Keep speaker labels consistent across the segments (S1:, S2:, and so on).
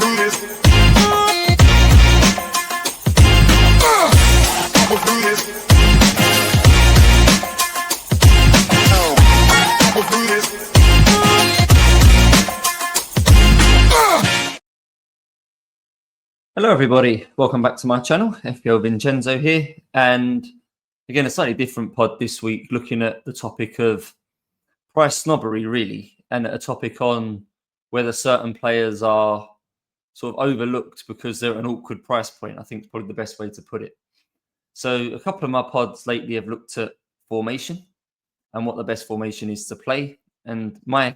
S1: Hello everybody, welcome back to my channel, FPL Vincenzo here, and again a slightly different pod this week, looking at the topic of price snobbery really, and a topic on whether certain players are sort of overlooked because they're at an awkward price point. I think is probably the best way to put it. So a couple of my pods lately have looked at formation and what the best formation is to play, and my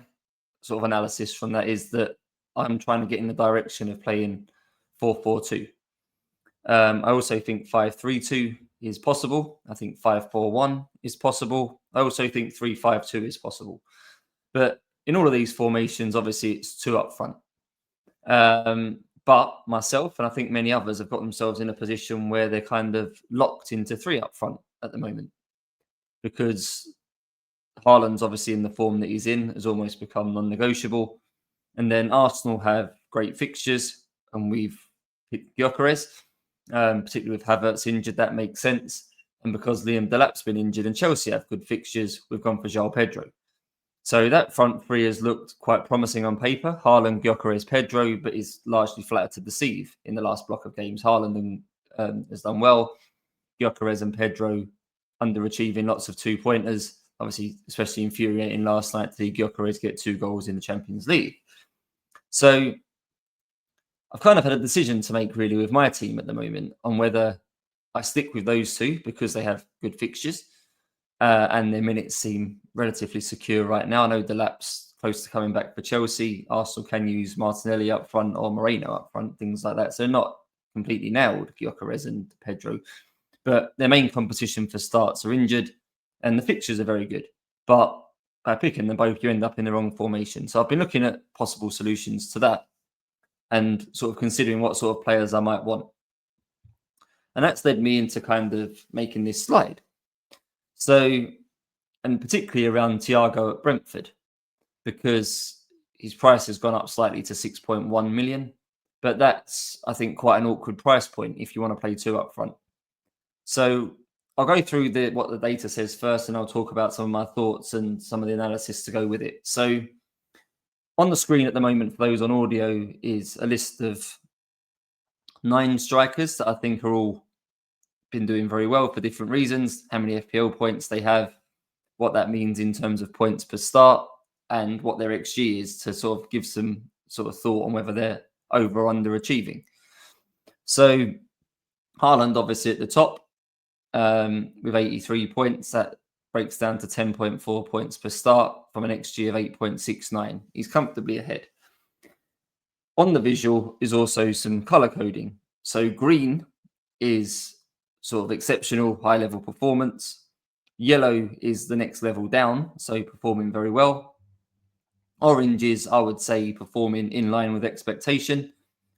S1: sort of analysis from that is that I'm trying to get in the direction of playing 4-4-2. I also think 5-3-2 is possible. I think 5-4-1 is possible. I also think 3-5-2 is possible. But in all of these formations, obviously, it's two up front. But myself, and I think many others, have got themselves in a position where they're kind of locked into three up front at the moment. Because Haaland's obviously in the form that he's in, has almost become non-negotiable. And then Arsenal have great fixtures, and we've hit Gyökeres, particularly with Havertz injured, that makes sense. And because Liam Delap's been injured and Chelsea have good fixtures, we've gone for João Pedro. So that front three has looked quite promising on paper. Haaland, Gyökeres, Pedro, but is largely flattered to deceive in the last block of games. Haaland has done well. Gyökeres and Pedro underachieving, lots of two-pointers. Obviously, especially infuriating last night to see Gyökeres get 2 goals in the Champions League. So I've kind of had a decision to make really with my team at the moment on whether I stick with those two because they have good fixtures and their minutes seem relatively secure right now. I know Delap's close to coming back for Chelsea. Arsenal can use Martinelli up front or Moreno up front, things like that. So not completely nailed, Gyökeres and Pedro. But their main competition for starts are injured and the fixtures are very good. But by picking them both, you end up in the wrong formation. So I've been looking at possible solutions to that and sort of considering what sort of players I might want. And that's led me into kind of making this slide. So, and particularly around Thiago at Brentford, because his price has gone up slightly to 6.1 million. But that's, I think, quite an awkward price point if you want to play two up front. So I'll go through what the data says first, and I'll talk about some of my thoughts and some of the analysis to go with it. So on the screen at the moment, for those on audio, is a list of 9 strikers that I think are all been doing very well for different reasons, how many FPL points they have, what that means in terms of points per start, and what their XG is to sort of give some sort of thought on whether they're over or underachieving. So Haaland obviously at the top with 83 points. That breaks down to 10.4 points per start from an XG of 8.69. He's comfortably ahead. On the visual is also some color coding. So green is sort of exceptional, high-level performance. Yellow is the next level down, so performing very well. Orange is, I would say, performing in line with expectation.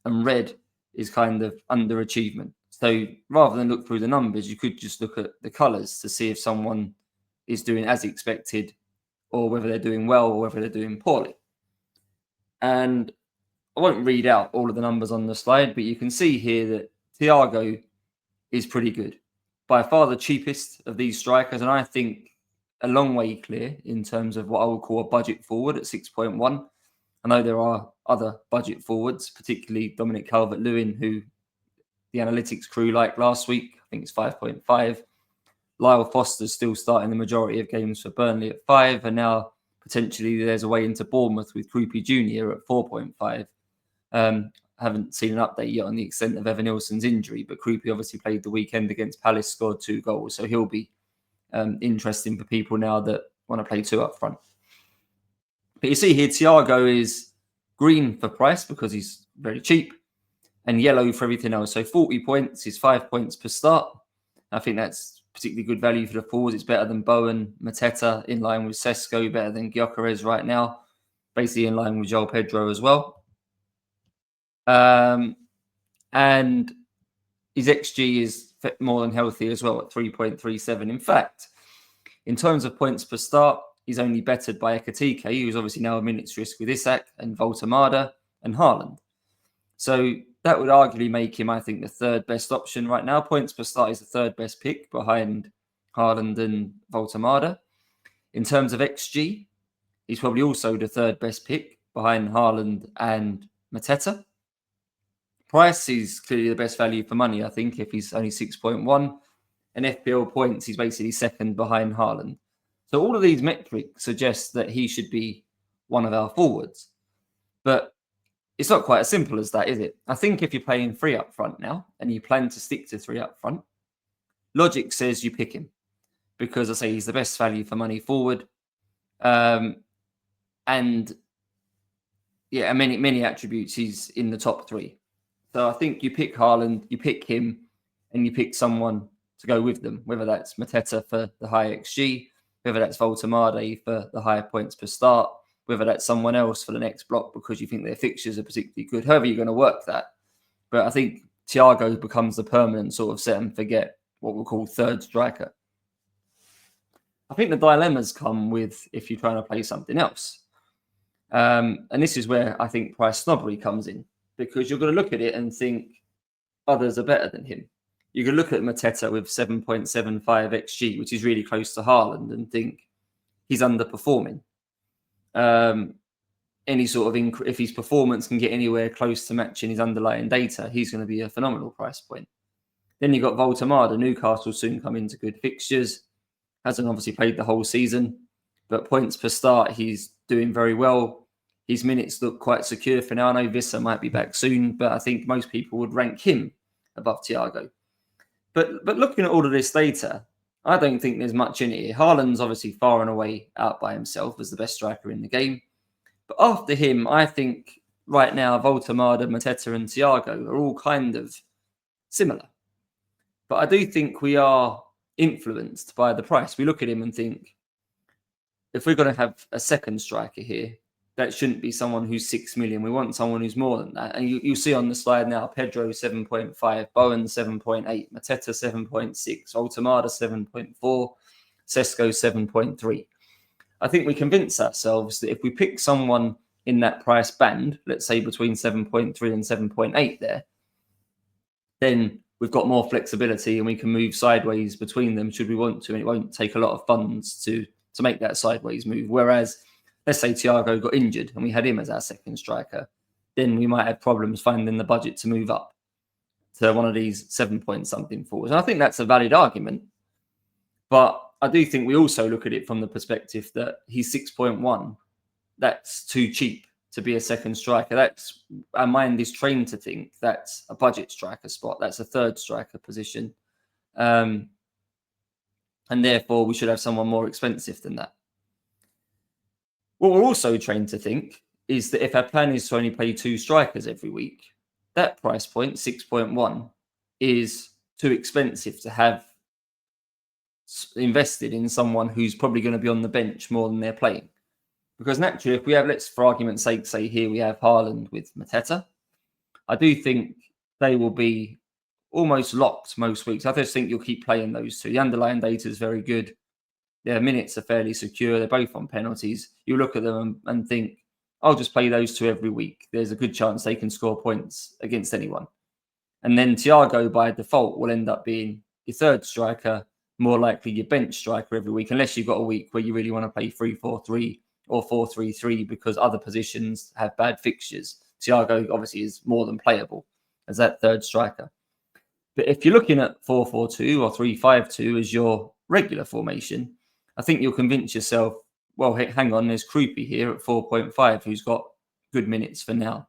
S1: And red is kind of underachievement. So rather than look through the numbers, you could just look at the colors to see if someone is doing as expected or whether they're doing well or whether they're doing poorly. And I won't read out all of the numbers on the slide, but you can see here that Thiago is pretty good. By far the cheapest of these strikers, and I think a long way clear in terms of what I would call a budget forward at 6.1. I know there are other budget forwards, particularly Dominic Calvert-Lewin, who the analytics crew liked last week. I think it's 5.5. Lyle Foster's still starting the majority of games for Burnley at 5, and now potentially there's a way into Bournemouth with Krupi Jr. at 4.5. Haven't seen an update yet on the extent of Evan Nilsson's injury, but Krupi obviously played the weekend against Palace, scored 2 goals, so he'll be interesting for people now that want to play 2 up front. But you see here, Thiago is green for price because he's very cheap, and yellow for everything else. So 40 points is 5 points per start. I think that's particularly good value for the forwards. It's better than Bowen, Mateta, in line with Sesko, better than Gyökeres right now, basically in line with João Pedro as well. And his XG is more than healthy as well at 3.37. In fact, in terms of points per start, he's only bettered by Ekitike, who's obviously now a minutes risk with Isak and Voltemada and Haaland. So that would arguably make him, I think, the third best option right now. Points per start is the third best pick behind Haaland and Voltemada. In terms of XG, he's probably also the third best pick behind Haaland and Mateta. Price is clearly the best value for money, I think, if he's only 6.1. And FPL points, he's basically second behind Haaland. So all of these metrics suggest that he should be one of our forwards. But it's not quite as simple as that, is it? I think if you're playing 3 up front now and you plan to stick to 3 up front, logic says you pick him because I say he's the best value for money forward. And many attributes, he's in the top 3. So I think you pick Haaland, you pick him, and you pick someone to go with them, whether that's Mateta for the high XG, whether that's Voltemade for the higher points per start, whether that's someone else for the next block because you think their fixtures are particularly good, however you're going to work that. But I think Thiago becomes the permanent sort of set and forget, what we'll call third striker. I think the dilemmas come with if you're trying to play something else. And this is where I think price snobbery comes in, because you're going to look at it and think others are better than him. You can look at Mateta with 7.75 XG, which is really close to Haaland, and think he's underperforming. Any sort of if his performance can get anywhere close to matching his underlying data, he's going to be a phenomenal price point. Then you've got Voltemada. Newcastle soon come into good fixtures. Hasn't obviously played the whole season, but points per start, he's doing very well. His minutes look quite secure for now. I know Vissa might be back soon, but I think most people would rank him above Thiago. But looking at all of this data, I don't think there's much in it here. Haaland's obviously far and away out by himself as the best striker in the game. But after him, I think right now, Voltemada, Mateta and Thiago are all kind of similar. But I do think we are influenced by the price. We look at him and think, if we're going to have a second striker here, that shouldn't be someone who's 6 million. We want someone who's more than that. And you see on the slide now, Pedro 7.5, Bowen 7.8, Mateta 7.6, Voltemada 7.4, Sesko 7.3. I think we convince ourselves that if we pick someone in that price band, let's say between 7.3 and 7.8 there, then we've got more flexibility and we can move sideways between them should we want to, and it won't take a lot of funds to make that sideways move. Whereas, let's say Thiago got injured and we had him as our second striker, then we might have problems finding the budget to move up to one of these 7-point-something forwards. And I think that's a valid argument. But I do think we also look at it from the perspective that he's 6.1. That's too cheap to be a second striker. Our mind is trained to think that's a budget striker spot. That's a third striker position. And therefore, we should have someone more expensive than that. What we're also trained to think is that if our plan is to only play 2 strikers every week, that price point, 6.1, is too expensive to have invested in someone who's probably going to be on the bench more than they're playing. Because naturally, if we have, let's for argument's sake, say here we have Haaland with Mateta, I do think they will be almost locked most weeks. I just think you'll keep playing those 2. The underlying data is very good. Their minutes are fairly secure. They're both on penalties. You look at them and think, I'll just play those 2 every week. There's a good chance they can score points against anyone. And then Thiago, by default, will end up being your third striker, more likely your bench striker every week, unless you've got a week where you really want to play 3-4-3 or 4-3-3 because other positions have bad fixtures. Thiago obviously is more than playable as that third striker. But if you're looking at 4-4-2 or 3-5-2 as your regular formation, I think you'll convince yourself, well, hang on, there's Krupi here at 4.5 who's got good minutes for now.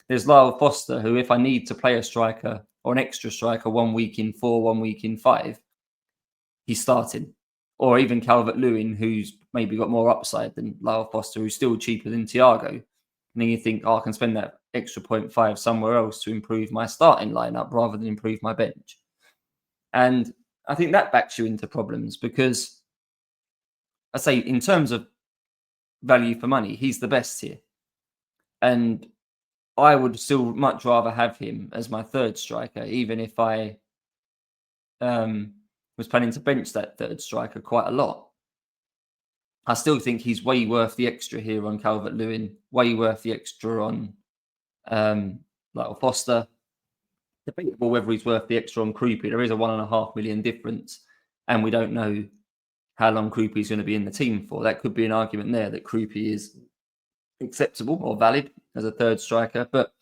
S1: There's Lyle Foster, who if I need to play a striker or an extra striker 1 week in 4, 1 week in 5, he's starting. Or even Calvert-Lewin, who's maybe got more upside than Lyle Foster, who's still cheaper than Thiago. And then you think, I can spend that extra 0.5 somewhere else to improve my starting lineup rather than improve my bench. And I think that backs you into problems because, I say, in terms of value for money, he's the best here. And I would still much rather have him as my third striker, even if I was planning to bench that third striker quite a lot. I still think he's way worth the extra here on Calvert-Lewin, way worth the extra on like Foster. Debatable whether he's worth the extra on Krupi. There is a 1.5 million difference, and we don't know how long Krupi is going to be in the team for. That could be an argument there that Krupi is acceptable or valid as a third striker. But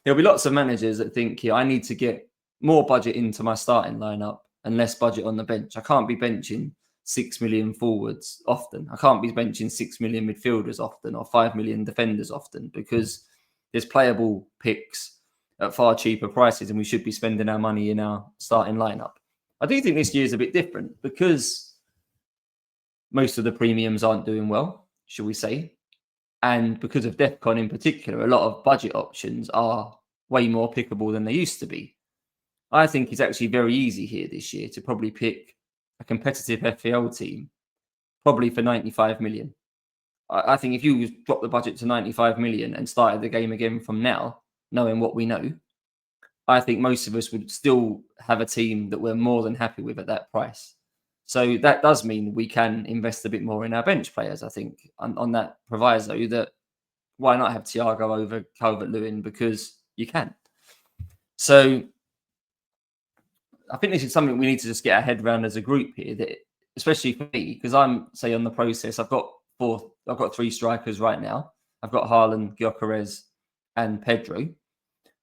S1: there'll be lots of managers that think, I need to get more budget into my starting lineup and less budget on the bench. I can't be benching 6 million forwards often. I can't be benching 6 million midfielders often or 5 million defenders often, because there's playable picks at far cheaper prices and we should be spending our money in our starting lineup. I do think this year is a bit different because most of the premiums aren't doing well, shall we say. And because of DEFCON in particular, a lot of budget options are way more pickable than they used to be. I think it's actually very easy here this year to probably pick a competitive FPL team, probably for 95 million. I think if you drop the budget to 95 million and started the game again from now, knowing what we know, I think most of us would still have a team that we're more than happy with at that price. So that does mean we can invest a bit more in our bench players, I think, on that proviso that why not have Thiago over Calvert-Lewin, because you can. So I think this is something we need to just get our head around as a group here, that especially for me, because I'm, say, on the process, I've got 3 strikers right now. I've got Haaland, Gyökeres and Pedro.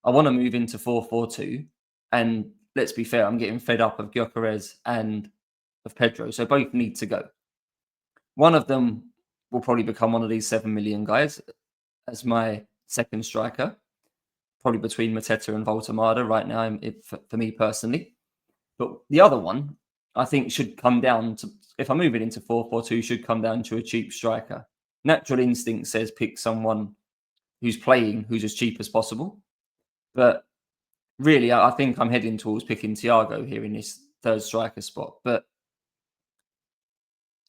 S1: I want to move into 4-4-2. And let's be fair, I'm getting fed up of Gyökeres and of Pedro. So both need to go. One of them will probably become one of these 7 million guys as my second striker, probably between Mateta and Voltemada right now, for me personally. But the other one, I think, should come down to, if I'm moving into 4-4-2, should come down to a cheap striker. Natural instinct says pick someone who's playing, who's as cheap as possible. But really, I think I'm heading towards picking Thiago here in this third striker spot. But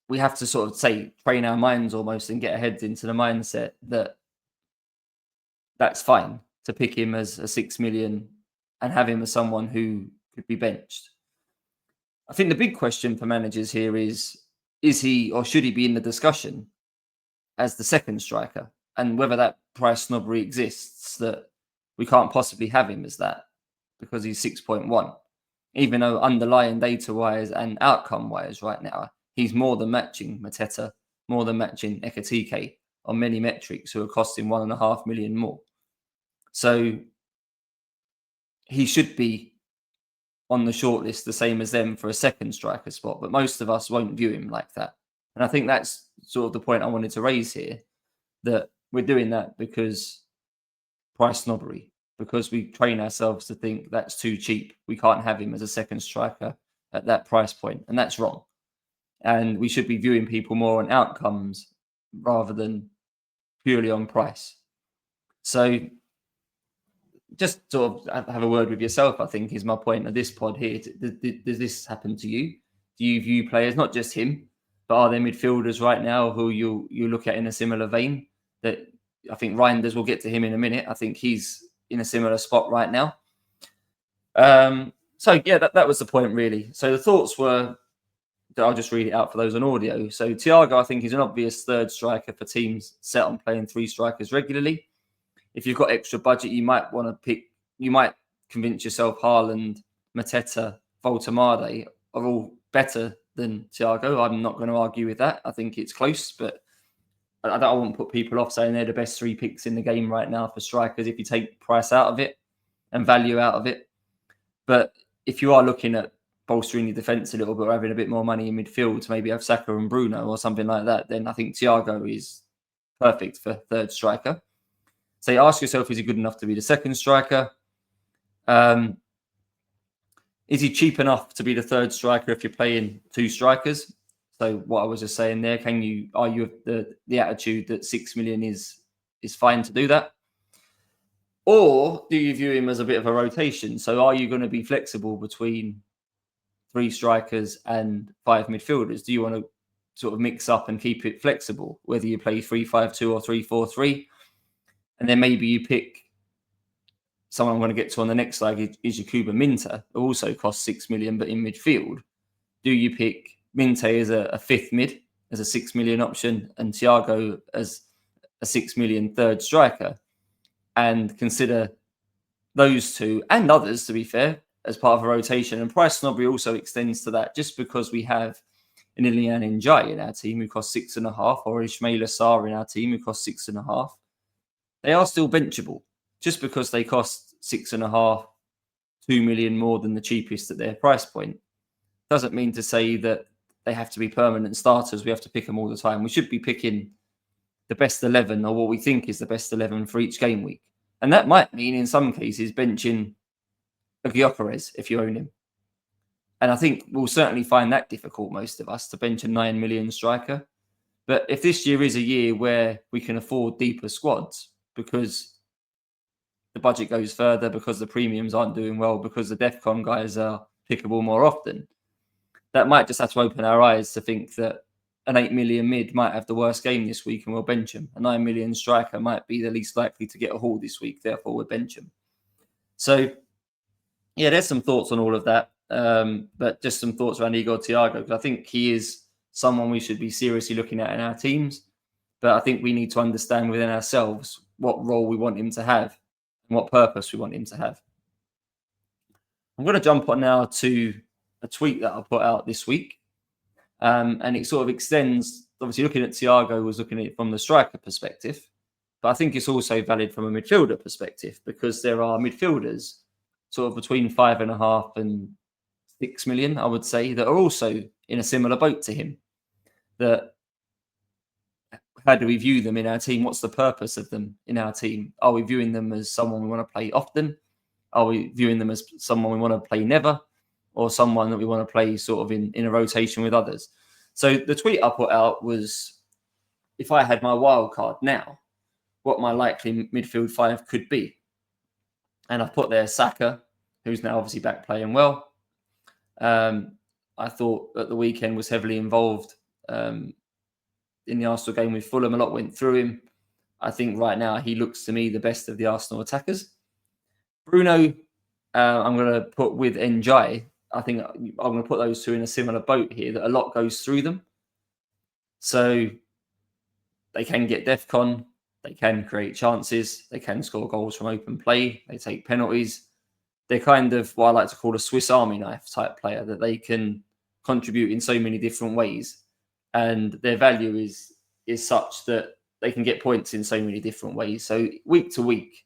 S1: we have to sort of train our minds almost and get our heads into the mindset that that's fine to pick him as a 6 million and have him as someone who could be benched. I think the big question for managers here is he or should he be in the discussion as the second striker, and whether that price snobbery exists, that we can't possibly have him as that because he's 6.1, even though underlying data-wise and outcome-wise right now, he's more than matching Mateta, more than matching Ekatike on many metrics, who are costing 1.5 million more. So he should be on the shortlist the same as them for a second striker spot, but most of us won't view him like that. And I think that's sort of the point I wanted to raise here, that we're doing that because price snobbery, because we train ourselves to think that's too cheap. We can't have him as a second striker at that price point, and that's wrong. And we should be viewing people more on outcomes rather than purely on price. So just sort of have a word with yourself, I think, is my point of this pod here. Does this happen to you? Do you view players, not just him, but are there midfielders right now who you look at in a similar vein? That I think Reinders, we'll get to him in a minute. I think he's in a similar spot right now. So yeah, that was the point really. So the thoughts were, I'll just read it out for those on audio. So Thiago, I think, is an obvious third striker for teams set on playing 3 strikers regularly. If you've got extra budget, you might want to pick, you might convince yourself Haaland, Mateta, Voltemade are all better than Thiago. I'm not going to argue with that. I think it's close, but I won't put people off saying they're the best 3 picks in the game right now for strikers if you take price out of it and value out of it. But if you are looking at bolstering your defence a little bit, or having a bit more money in midfield to maybe have Saka and Bruno or something like that, then I think Thiago is perfect for third striker. So you ask yourself, is he good enough to be the second striker? Is he cheap enough to be the third striker if you're playing 2 strikers? So what I was just saying there, are you of the attitude that 6 million is fine to do that? Or do you view him as a bit of a rotation? So are you going to be flexible between 3 strikers and 5 midfielders? Do you want to sort of mix up and keep it flexible, whether you play 3-5-2 or 3-4-3? And then maybe you pick someone I'm going to get to on the next slide, is Yakuba Minta, who also costs 6 million, but in midfield. Do you pick Minte as a 5th mid, as a 6 million option, and Thiago as a 6 million third striker, and consider those two and others, to be fair, as part of a rotation. And price snobbery also extends to that. Just because we have an Ilian Njai in our team who costs 6.5, or Ismail Assar in our team who costs 6.5, they are still benchable. Just because they cost 6.5, 2 million more than the cheapest at their price point, doesn't mean to say that they have to be permanent starters. We have to pick them all the time. We should be picking the best 11, or what we think is the best 11 for each game week. And that might mean, in some cases, benching a Gyökeres if you own him. And I think we'll certainly find that difficult, most of us, to bench a 9 million striker. But if this year is a year where we can afford deeper squads because the budget goes further, because the premiums aren't doing well, because the DEFCON guys are pickable more often, that might just have to open our eyes to think that an 8 million mid might have the worst game this week and we'll bench him. A 9 million striker might be the least likely to get a haul this week, therefore we'll bench him. So, yeah, there's some thoughts on all of that. But just some thoughts around Igor Thiago, because I think he is someone we should be seriously looking at in our teams. But I think we need to understand within ourselves what role we want him to have and what purpose we want him to have. I'm going to jump on now to a tweet that I put out this week. And it sort of extends, obviously looking at Thiago was looking at it from the striker perspective, but I think it's also valid from a midfielder perspective, because there are midfielders sort of between 5.5 and 6 million, I would say, that are also in a similar boat to him. That, how do we view them in our team? What's the purpose of them in our team? Are we viewing them as someone we want to play often? Are we viewing them as someone we want to play never? Or someone that we want to play sort of in a rotation with others? So the tweet I put out was, if I had my wild card now, what my likely midfield five could be. And I've put there Saka, who's now obviously back playing well. I thought at the weekend was heavily involved in the Arsenal game with Fulham. A lot went through him. I think right now he looks to me the best of the Arsenal attackers. Bruno, I'm going to put with Njai. I think I'm going to put those two in a similar boat here, that a lot goes through them. So they can get DEFCON, they can create chances, they can score goals from open play, they take penalties. They're kind of what I like to call a Swiss Army knife type player, that they can contribute in so many different ways. And their value is such that they can get points in so many different ways. So week to week,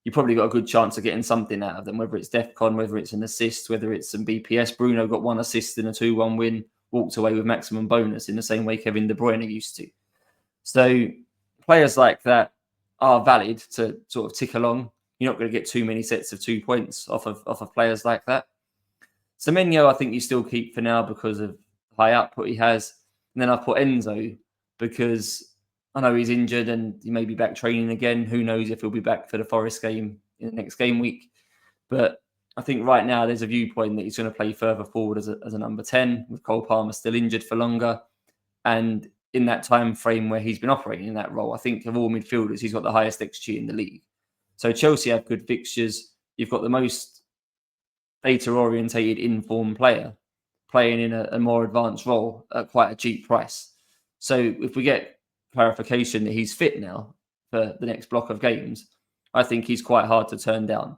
S1: you probably got a good chance of getting something out of them, whether it's DEFCON, whether it's an assist, whether it's some BPS. Bruno got 1 assist in a 2-1 win, walked away with maximum bonus in the same way Kevin De Bruyne used to. So players like that are valid to sort of tick along. You're not going to get too many sets of 2 points off of players like that. Semenyo, I think you still keep for now because of high output he has. And then I've put Enzo because I know he's injured and he may be back training again. Who knows if he'll be back for the Forest game in the next game week. But I think right now there's a viewpoint that he's going to play further forward as a number 10, with Cole Palmer still injured for longer. And in that time frame where he's been operating in that role, I think of all midfielders, he's got the highest XG in the league. So Chelsea have good fixtures. You've got the most data-orientated in-form player playing in a more advanced role at quite a cheap price. So if we get clarification that he's fit now for the next block of games, I think he's quite hard to turn down.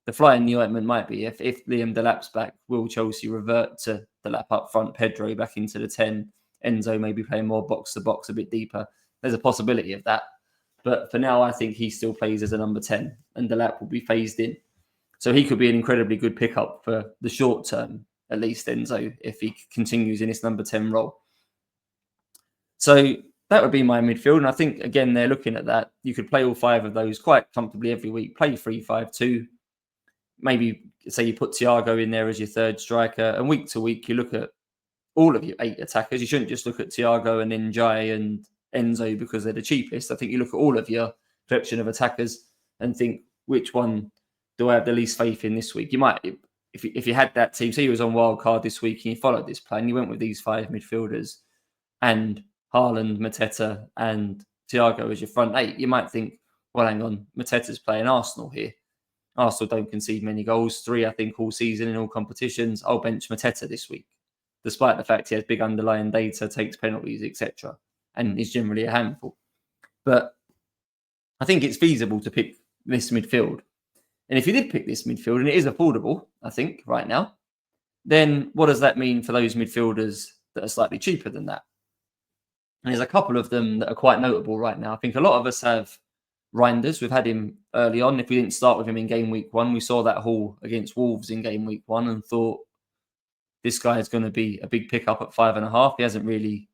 S1: The flying new ointment might be if Liam Delap's back, will Chelsea revert to Delap up front, Pedro back into the 10, Enzo maybe playing more box to box a bit deeper? There's a possibility of that. But for now, I think he still plays as a number 10 and Delap will be phased in. So he could be an incredibly good pickup for the short term, at least, Enzo, if he continues in his number 10 role. So that would be my midfield. And I think, again, they're looking at that. You could play all 5 of those quite comfortably every week. Play 3-5-2. Maybe say you put Thiago in there as your third striker. And week to week, you look at all of your 8 attackers. You shouldn't just look at Thiago and Njai and Enzo because they're the cheapest. I think you look at all of your collection of attackers and think, which one do I have the least faith in this week? You might, if you had that team, say you was on wildcard this week and you followed this plan, you went with these 5 midfielders and Haaland, Mateta and Thiago as your front 8, you might think, well, hang on, Mateta's playing Arsenal here. Arsenal don't concede many goals, 3, I think, all season in all competitions. I'll bench Mateta this week, despite the fact he has big underlying data, takes penalties, etc., and is generally a handful. But I think it's feasible to pick this midfield. And if you did pick this midfield, and it is affordable, I think, right now, then what does that mean for those midfielders that are slightly cheaper than that? And there's a couple of them that are quite notable right now. I think a lot of us have Reinders. We've had him early on. If we didn't start with him in game week 1, we saw that haul against Wolves in game week 1 and thought this guy is going to be a big pickup at 5.5. He hasn't really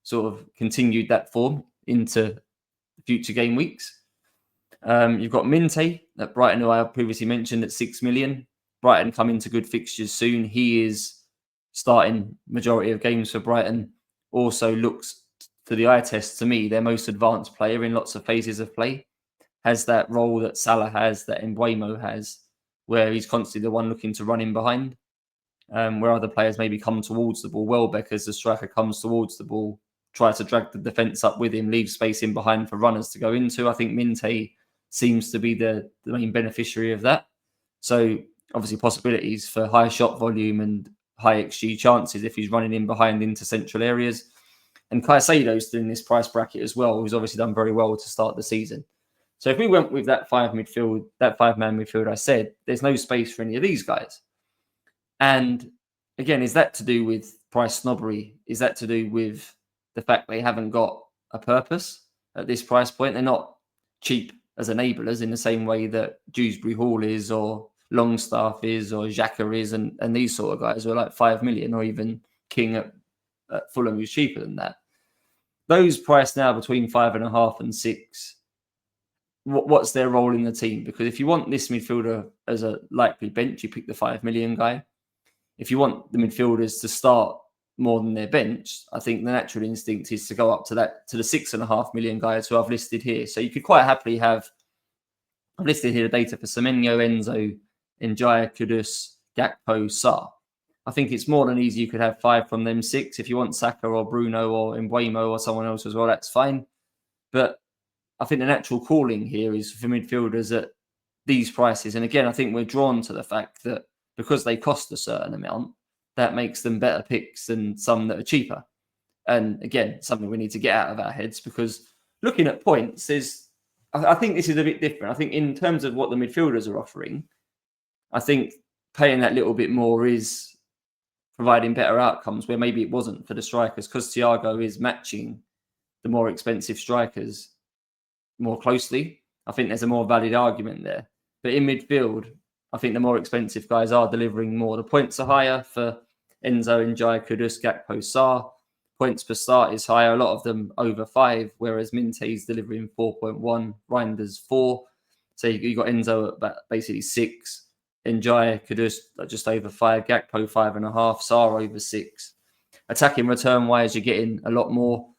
S1: sort of continued that form into future game weeks. You've got Minte at Brighton, who I previously mentioned, at 6 million. Brighton come into good fixtures soon. He is starting majority of games for Brighton. Also looks to the eye test, to me, their most advanced player in lots of phases of play. Has that role that Salah has, that Mbeumo has, where he's constantly the one looking to run in behind. Where other players maybe come towards the ball. Welbeck, as the striker comes towards the ball, try to drag the defence up with him, leave space in behind for runners to go into. I think Minte seems to be the main beneficiary of that. So obviously possibilities for high shot volume and high XG chances if he's running in behind into central areas. And Caicedo's still in this price bracket as well, who's obviously done very well to start the season. So if we went with that 5-man midfield I said, there's no space for any of these guys. And again, is that to do with price snobbery? Is that to do with the fact they haven't got a purpose at this price point? They're not cheap as enablers in the same way that Dewsbury Hall is, or Longstaff is, or Xhaka is, and these sort of guys who are like 5 million, or even King at Fulham, who's cheaper than that. Those priced now between 5.5 and 6. What's their role in the team? Because if you want this midfielder as a likely bench, you pick the 5 million guy. If you want the midfielders to start more than their bench, I think the natural instinct is to go up to the 6.5 million guys who I've listed here. So you could quite happily have, I've listed here the data for Semenyo, Enzo, Njaya, Kudus, Gakpo, Sarr. I think it's more than easy you could have 5 from them 6. If you want Saka or Bruno or Mbeumo or someone else as well, that's fine. But I think the natural calling here is for midfielders at these prices. And again, I think we're drawn to the fact that because they cost a certain amount, that makes them better picks than some that are cheaper. And again, something we need to get out of our heads, because looking at points I think this is a bit different. I think in terms of what the midfielders are offering, I think paying that little bit more is providing better outcomes where maybe it wasn't for the strikers, because Thiago is matching the more expensive strikers more closely. I think there's a more valid argument there. But in midfield, I think the more expensive guys are delivering more. The points are higher for Enzo, Njaya, Kudus, Gakpo, Sarr. Points per start is higher, a lot of them over 5, whereas Minte's delivering 4.1, Reinders 4. So you got Enzo at basically 6, Njaya, Kudus just over 5, Gakpo 5.5, Sarr over 6. Attacking return wise, you're getting a lot more.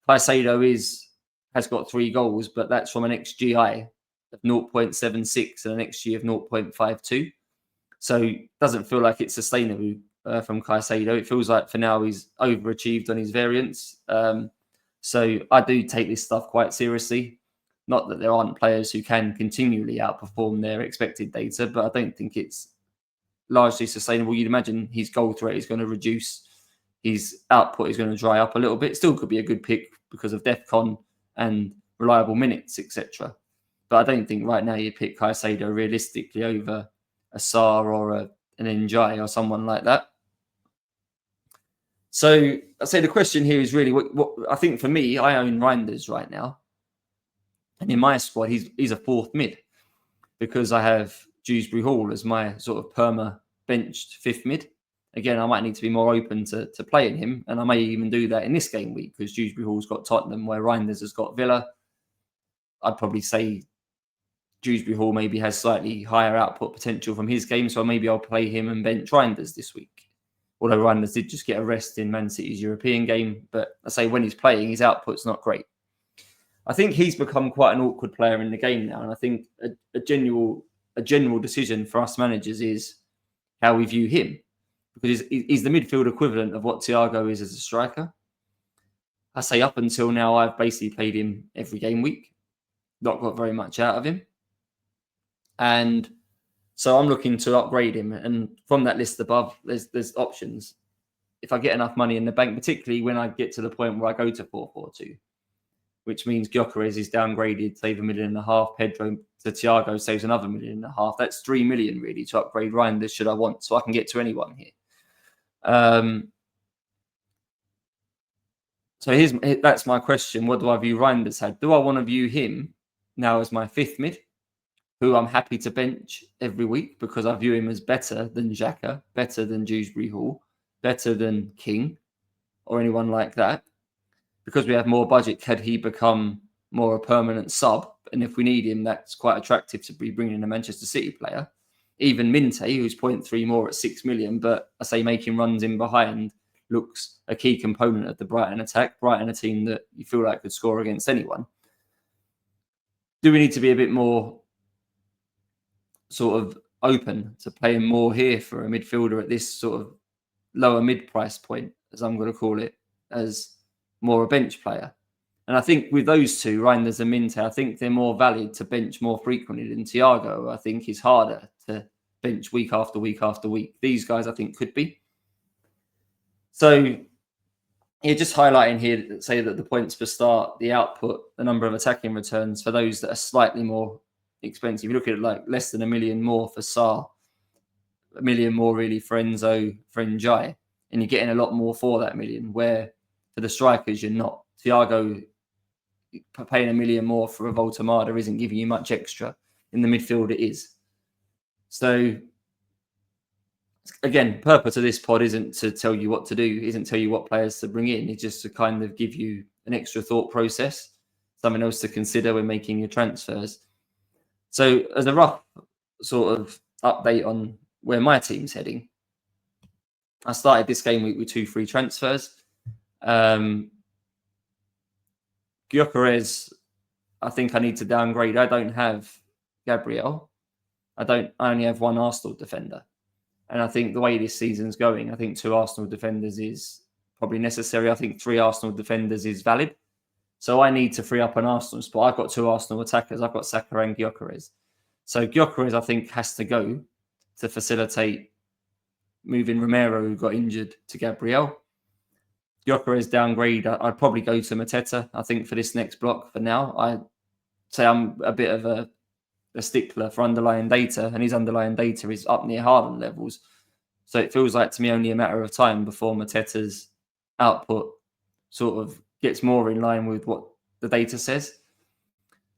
S1: Caicedo has got 3 goals, but that's from an XGI of 0.76 and an XG of 0.52. So it doesn't feel like it's sustainable from Caicedo. It feels like for now he's overachieved on his variance. So I do take this stuff quite seriously. Not that there aren't players who can continually outperform their expected data, but I don't think it's largely sustainable. You'd imagine his goal threat is going to reduce. His output is going to dry up a little bit. Still could be a good pick because of DEFCON and reliable minutes, etc. But I don't think right now you pick Caicedo realistically over a Sarr or an Njai or someone like that. So I say the question here is really what I think for me, I own Reinders right now. And in my squad, he's a 4th mid because I have Dewsbury Hall as my sort of perma benched 5th mid. Again, I might need to be more open to playing him. And I may even do that in this game week because Dewsbury Hall's got Tottenham where Reinders has got Villa. I'd probably say Dewsbury Hall maybe has slightly higher output potential from his game. So maybe I'll play him and bench Reinders this week. Although Reinders did just get a rest in Man City's European game. But I say when he's playing, his output's not great. I think he's become quite an awkward player in the game now. And I think a general decision for us managers is how we view him. Because he's the midfield equivalent of what Thiago is as a striker. I say up until now, I've basically played him every game week. Not got very much out of him. And so I'm looking to upgrade him. And from that list above, there's options. If I get enough money in the bank, particularly when I get to the point where I go to 4-4-2. which means Gyökeres is downgraded, save £1.5 million. Pedro to Thiago saves another £1.5 million. That's 3 million really to upgrade Reinders should I want, so I can get to anyone here. So that's my question. What do I view Reinders had? Do I want to view him now as my fifth mid, who I'm happy to bench every week because I view him as better than Xhaka, better than Dewsbury Hall, better than King, or anyone like that? Because we have more budget, could he become more a permanent sub? And if we need him, that's quite attractive to be bringing in a Manchester City player. Even Minte, who's 0.3 more at 6 million, but I say making runs in behind, looks a key component of the Brighton attack. Brighton, a team that you feel like could score against anyone. Do we need to be a bit more sort of open to playing more here for a midfielder at this sort of lower mid-price point, as I'm going to call it, as more a bench player? And I think with those two, Reinders and Minte, I think they're more valid to bench more frequently than Thiago. I think is harder to bench week after week after week. These guys, I think, could be. So, just highlighting here, say that the points per start, the output, the number of attacking returns for those that are slightly more expensive. You look at it like less than £1 million more for Sarr, £1 million more really for Enzo, for Njai, and you're getting a lot more for that $1 million, where for the strikers, you're not. Thiago paying $1 million more for a Voltamada isn't giving you much extra. In the midfield, it is. So, again, purpose of this pod isn't to tell you what to do, isn't tell you what players to bring in. It's just to kind of give you an extra thought process, something else to consider when making your transfers. So, as a rough sort of update on where my team's heading, I started this game week with 2 free transfers. Gyökeres, I think I need to downgrade. I don't have Gabriel. I only have one Arsenal defender. And I think the way this season's going, I think 2 Arsenal defenders is probably necessary. I think 3 Arsenal defenders is valid. So I need to free up an Arsenal spot. I've got 2 Arsenal attackers. I've got Saka and Gyökeres. So Gyökeres, I think, has to go to facilitate moving Romero, who got injured, to Gabriel. Gyökeres downgrade, I'd probably go to Mateta, I think, for this next block for now. I'd say I'm a bit of a stickler for underlying data, and his underlying data is up near Haaland levels. So it feels like to me only a matter of time before Mateta's output sort of gets more in line with what the data says.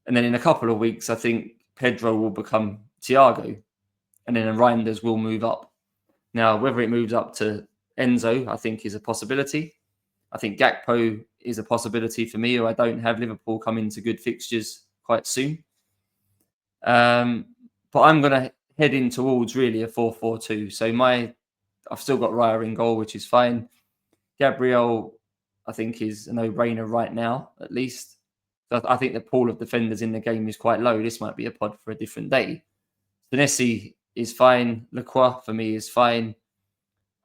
S1: And then in a couple of weeks, I think Pedro will become Thiago, and then Reinders will move up. Now, whether it moves up to Enzo, I think is a possibility. I think Gakpo is a possibility for me, who I don't have. Liverpool come into good fixtures quite soon. But I'm going to head in towards really a 4-4-2. So I've still got Raya in goal, which is fine. Gabriel, I think, is a no-brainer right now, at least. I think the pool of defenders in the game is quite low. This might be a pod for a different day. Senesi is fine. Lacroix, for me, is fine.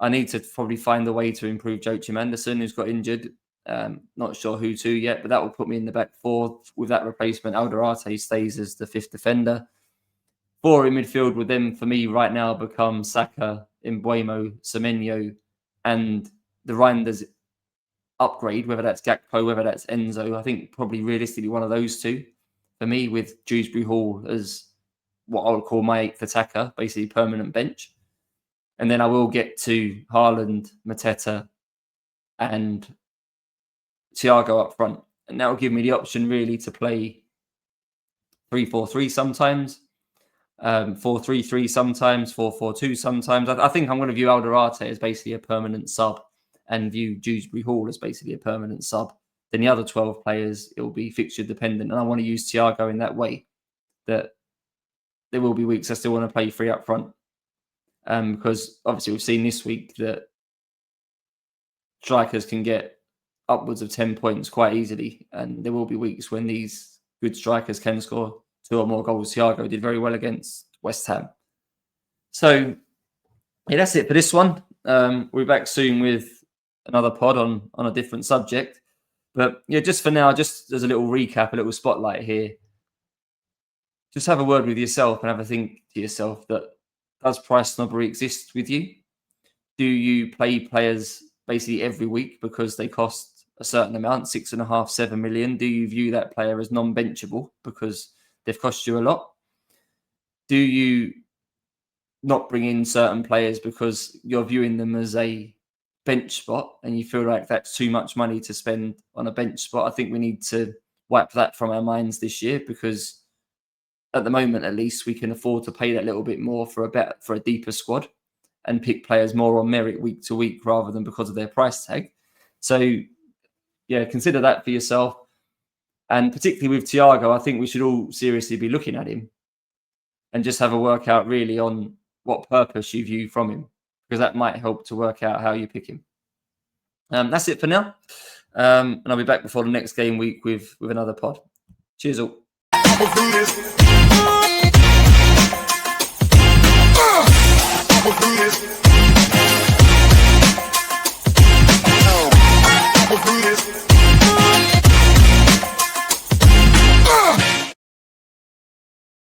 S1: I need to probably find a way to improve Joachim Anderson, who's got injured. Not sure who to yet, but that will put me in the back 4. With that replacement, Alderete stays as the 5th defender. 4 in midfield would then, for me, right now become Saka, Mbeumo, Semenyo, and the Reinders upgrade, whether that's Gakpo, whether that's Enzo. I think probably realistically one of those 2 for me, with Dewsbury Hall as what I would call my 8th attacker, basically permanent bench. And then I will get to Haaland, Mateta, and Thiago up front. And that will give me the option really to play 3-4-3 sometimes, 4-3-3 sometimes, 4-4-2 sometimes. I think I'm going to view Alderete as basically a permanent sub and view Dewsbury Hall as basically a permanent sub. Then the other 12 players, it will be fixture dependent. And I want to use Thiago in that way, that there will be weeks I still want to play 3 up front. Because obviously we've seen this week that strikers can get upwards of 10 points quite easily. And there will be weeks when these good strikers can score 2 or more goals. Thiago did very well against West Ham. So, yeah, that's it for this one. We'll be back soon with another pod on a different subject. But yeah, just for now, just as a little recap, a little spotlight here. Just have a word with yourself and have a think to yourself that does price snobbery exist with you? Do you play players basically every week because they cost a certain amount, 6.5, 7 million, do you view that player as non-benchable because they've cost you a lot? Do you not bring in certain players because you're viewing them as a bench spot and you feel like that's too much money to spend on a bench spot? I think we need to wipe that from our minds this year, because at the moment, at least, we can afford to pay that little bit more for a deeper squad and pick players more on merit week to week rather than because of their price tag. So, yeah, consider that for yourself. And particularly with Thiago, I think we should all seriously be looking at him and just have a workout really on what purpose you view from him, because that might help to work out how you pick him. That's it for now. And I'll be back before the next game week with another pod. Cheers all.